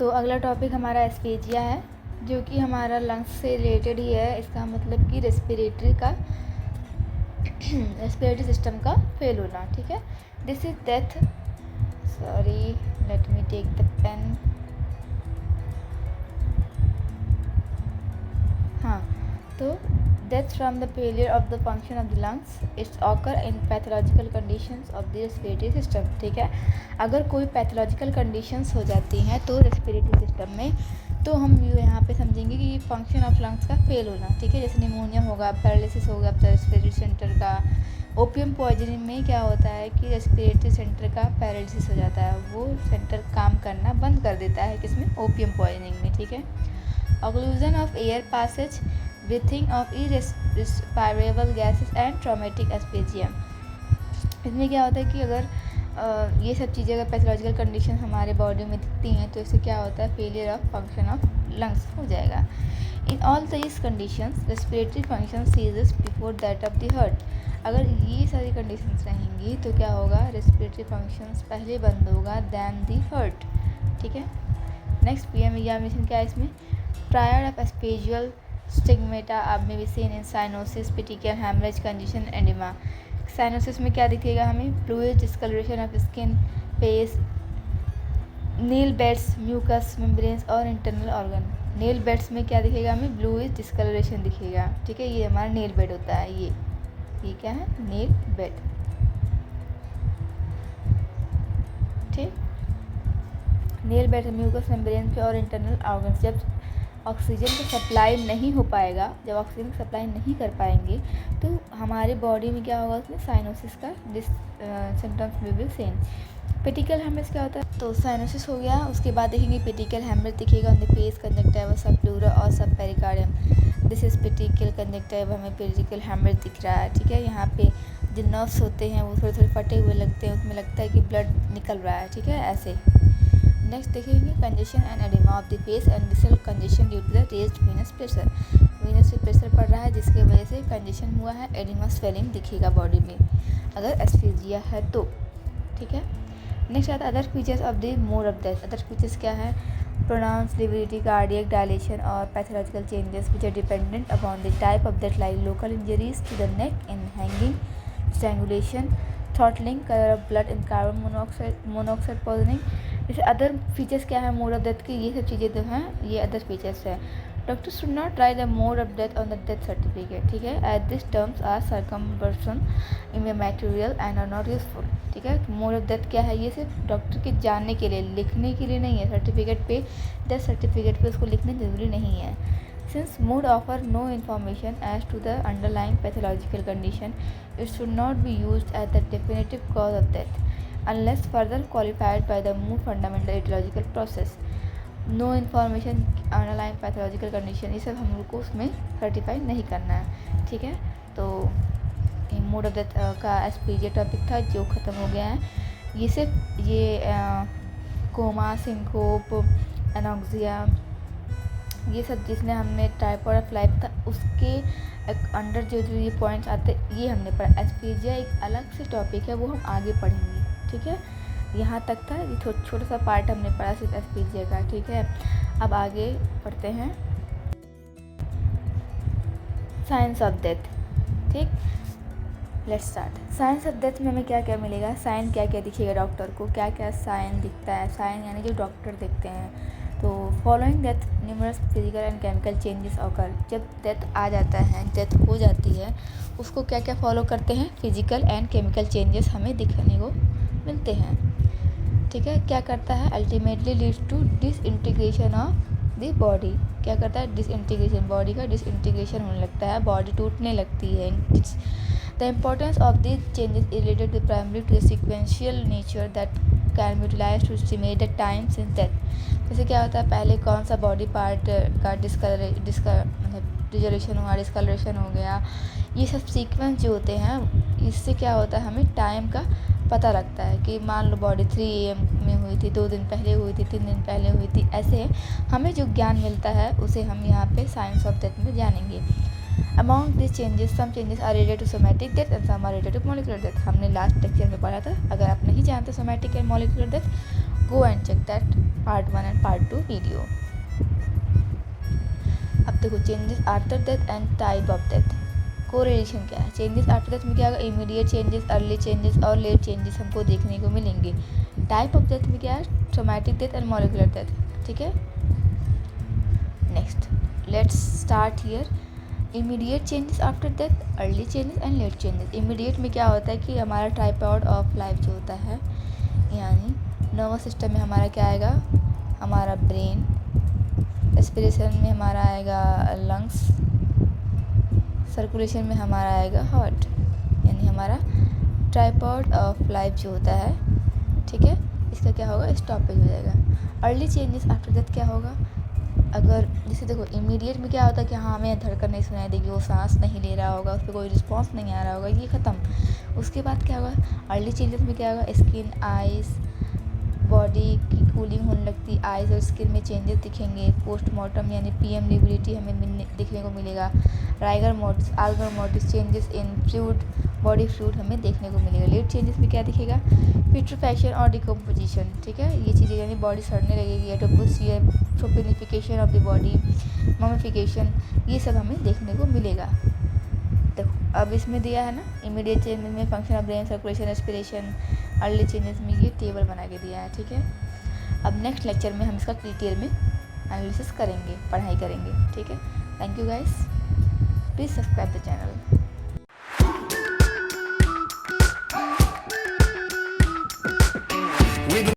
तो अगला टॉपिक हमारा एस्पेजिया है, जो कि हमारा लंग्स से रिलेटेड ही है। इसका मतलब कि रेस्पिरेटरी सिस्टम का फेल होना। ठीक है, this is death. Sorry, let me take the pen. हाँ, तो death from the failure of the function of the lungs it occur in pathological conditions of the respiratory system। ठीक है, अगर कोई पैथोलॉजिकल कंडीशंस हो जाती हैं तो रेस्पिरेटरी सिस्टम में, तो हम यहाँ पे समझेंगे कि फंक्शन ऑफ लंग्स का फेल होना। ठीक है, जैसे निमोनिया होगा, पैरालिसिस होगा रेस्पिरेटरी सेंटर का। ओपियम पॉइजनिंग में क्या होता है कि रेस्पिरेटरी सेंटर का पैरालिसिस हो जाता है, वो सेंटर काम करना बंद कर देता है, किसमें? ओपियम पॉइजनिंग में। ठीक है, occlusion of air passages, breathing of irrespirable gases and traumatic asphyxia. इसमें क्या होता है कि अगर ये सब चीज़ें अगर पैथोलॉजिकल कंडीशन हमारे बॉडी में दिखती हैं तो इससे क्या होता है? Failure of function of lungs हो जाएगा। In all these conditions respiratory function ceases before that of the heart. अगर ये सारी कंडीशंस रहेंगी तो क्या होगा? रेस्पिरेटरी फंक्शंस पहले बंद होगा दैन द हार्ट। ठीक है, नेक्स्ट पीएम एग्जामिनेशन क्या है इसमें? ट्रायड ऑफ एस्पेजियल स्टिग्मेटा अब में भी seen in cyanosis, petechial haemorrhage, congestion, oedema. Cyanosis में क्या दिखेगा हमें? Fluid discoloration of skin, face, nail beds, mucous membranes और इंटरनल ऑर्गन। नील बेड्स में क्या दिखेगा हमें? ब्लूइश डिस्कलरेशन दिखेगा। ठीक है, ये हमारा नील बेड होता है। ये क्या है? नील बेड। ठीक, नील बेड म्यूकस मेम्ब्रेन पे और इंटरनल ऑर्गन्स। जब ऑक्सीजन की सप्लाई नहीं हो पाएगा, जब ऑक्सीजन की सप्लाई नहीं कर पाएंगे तो हमारे बॉडी में क्या होगा? उसमें साइनोसिस का symptoms will be same. Petechial haemorrhage क्या होता है? तो साइनोसिस हो गया, उसके बाद देखेंगे पेटिकल हेमरेज दिखेगा ऑन द फेस, कंजक्टिवा, सब प्लूरा और सब पेरिकार्डियम। दिस इज पेटिकल कंजक्टिवा, हमें पेटिकल हेमरेज दिख रहा है। ठीक है, यहाँ पे जो नर्व्स होते हैं वो थोड़े थोड़े फटे हुए लगते हैं, उसमें लगता है कि ब्लड निकल रहा है। ठीक है, ऐसे। नेक्स्ट देखेंगे congestion and oedema of the face and distal congestion due to the raised venous pressure. Venous पे प्रेशर पड़ रहा है जिसकी वजह से कंजेशन हुआ है, एडिमा स्वेलिंग दिखेगा बॉडी में अगर एस्फीजिया है तो। ठीक है, नेक्स्ट आता है other features of the mode of death. Other features क्या है? प्रोनाउंस लिबिलिटी, कार्डियक डायलेशन और pathological changes which are dependent upon the type of death, like local injuries to the neck in hanging, strangulation, throttling, colour of blood in carbon monoxide poisoning. जैसे other features क्या है mode of death की? ये सब चीज़ें जो हैं ये अदर फीचर्स है। Doctor should not write the mode of death on the death certificate. ठीक है, at this terms are circumversion immaterial and are not useful. ठीक है, मोड ऑफ डेथ क्या है? ये सिर्फ डॉक्टर के जानने के लिए, लिखने के लिए नहीं है। सर्टिफिकेट पे, डेथ सर्टिफिकेट पे उसको लिखना जरूरी नहीं है। Since mood offer no information as to the underlying pathological condition, it should not be used as the definitive cause of death unless further qualified by the more fundamental etiological process. No information underlying pathological condition, ये सब हम लोग को उसमें certify नहीं करना है। ठीक है, तो मोड ऑफ डेथ का एस्पेजिया टॉपिक था जो ख़त्म हो गया है। ये सिर्फ ये कोमा, सिंकोप, एनोक्सिया, ये सब जिसमें हमने टाइफाइड ऑफ लाइफ था उसके अंडर जो ये पॉइंट्स आते ये हमने पढ़ा। एस्पेजिया एक अलग से टॉपिक है, वो हम आगे पढ़ेंगे। ठीक है, यहाँ तक था, ये छोटा सा पार्ट हमने पढ़ा सिर्फ एस्पेजिया का। ठीक है, अब आगे पढ़ते हैं साइंस ऑफ डेथ। ठीक, let's start. Science of death में हमें क्या क्या मिलेगा? साइन क्या क्या दिखेगा डॉक्टर को? क्या क्या साइन दिखता है? साइन यानी जो डॉक्टर देखते हैं। तो following death numerous physical and chemical changes occur. जब डेथ आ जाता है, डेथ हो जाती है, उसको क्या क्या फॉलो करते हैं? फिजिकल एंड केमिकल चेंजेस हमें दिखने को मिलते हैं। ठीक है, क्या करता है? Ultimately leads to disintegration of the body. क्या करता है? डिसइंटीग्रेशन, बॉडी का डिसइंटीग्रेशन होने लगता है, बॉडी टूटने लगती है। The importance of this changes is related to primary to sequential nature that can be utilised to estimate the time since death. जैसे क्या होता है, पहले कौन सा बॉडी पार्ट का डिजोरेशन हुआ, डिस्कलरेशन हो गया, ये सब सीक्वेंस जो होते हैं इससे क्या होता है? हमें टाइम का पता लगता है कि मान लो बॉडी 3 AM में हुई थी, 2 दिन पहले हुई थी, 3 दिन पहले हुई थी। ऐसे हमें जो ज्ञान मिलता है उसे हम यहाँ पे साइंस ऑफ डेथ में जानेंगे। Among this changes some changes are related to somatic death and some are related to molecular death. हमने लास्ट लेक्चर में पढ़ा था, अगर आप नहीं जानते somatic and molecular death go and check that part 1 and part 2 video. अब देखो changes after death and type of death. Correlation क्या है? चेंजेस आफ्टर डेथ में क्या होगा? इमीडिएट चेंजेस, अर्ली चेंजेस और लेट चेंजेस हमको देखने को मिलेंगे। टाइप ऑफ डेथ में क्या है? Traumatic death and molecular death. ठीक है, next let's start here. Immediate changes after death, early changes and let changes. Immediate में क्या होता है कि हमारा ट्राइपॉड ऑफ लाइफ जो होता है, यानी नर्वस सिस्टम में हमारा क्या आएगा? हमारा ब्रेन, रेस्पिरेशन में हमारा आएगा लंग्स, सर्कुलेशन में हमारा आएगा हार्ट, यानी हमारा ट्राइपॉड ऑफ लाइफ जो होता है, ठीक है, इसका क्या होगा? स्टॉपेज हो जाएगा। अर्ली चेंजेस आफ्टर डेथ क्या होगा? अगर जैसे देखो इमीडिएट में क्या होता है कि हाँ हमें धड़कन नहीं सुनाई देगी, वो सांस नहीं ले रहा होगा, उस पर कोई रिस्पॉन्स नहीं आ रहा होगा, ये ख़त्म। उसके बाद क्या होगा? अर्ली चेंजेस में क्या होगा? स्किन, आइज़, बॉडी की कूलिंग होने लगती, आइज़ और स्किन में चेंजेस दिखेंगे। पोस्टमार्टम यानी PM लिबिलिटी हमें दिखने को मिलेगा। Rigor mortis, algor mortis, changes in fluid, body fluid हमें देखने को मिलेगा। लेट चेंजेस में क्या दिखेगा? पिट्रीफैक्शन और डिकम्पोजिशन, ठीक है, ये चीज़ें यानी बॉडी सड़ने लगेगी, एटोपिनिफिकेशन ऑफ द बॉडी, ममिफिकेशन, ये सब हमें देखने को मिलेगा। देखो अब इसमें दिया है ना, इमीडिएट चेंजेस में function of brain, circulation, respiration, early changes में ये टेबल बना के दिया है, ठीक है। अब नेक्स्ट लेक्चर में हम इसका डिटेल में एनालिसिस करेंगे, पढ़ाई करेंगे, ठीक है। Thank you guys, please subscribe the channel.